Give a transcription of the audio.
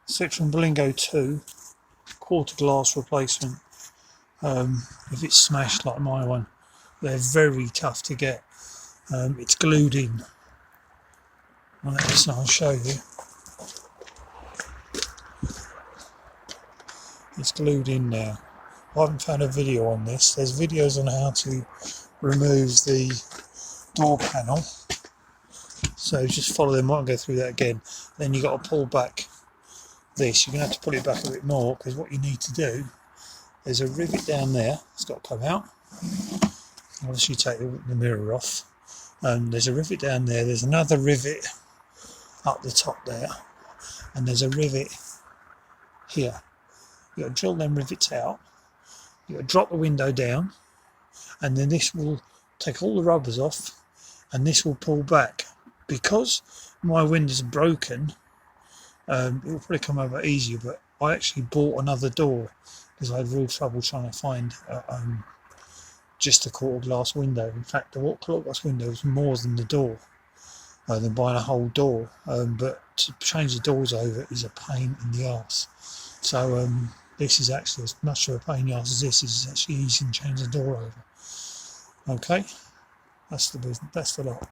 Citroen Berlingo 2 quarter glass replacement. If it's smashed like my one, they're very tough to get. It's glued in. I'll show you. It's glued in now. I haven't found a video on this. There's videos on how to remove the door panel. So just follow them. I won't go through that again. Then you got to pull back this. You're going to have to pull it back a bit more, because what you need to do, there's a rivet down there. It's got to come out. Obviously take the mirror off. There's a rivet down there. There's another rivet up the top there. And there's a rivet here. You've got to drill them rivets out. You've got to drop the window down. And then this will take all the rubbers off. And this will pull back. Because my windows are broken, it will probably come over easier, but I actually bought another door because I had real trouble trying to find just a quarter glass window. In fact, the quarter glass window was more than the door, than buying a whole door. But to change the doors over is a pain in the arse. So this is actually as much of a pain in the arse as this is actually easy to change the door over. Okay, that's the business. That's the lot.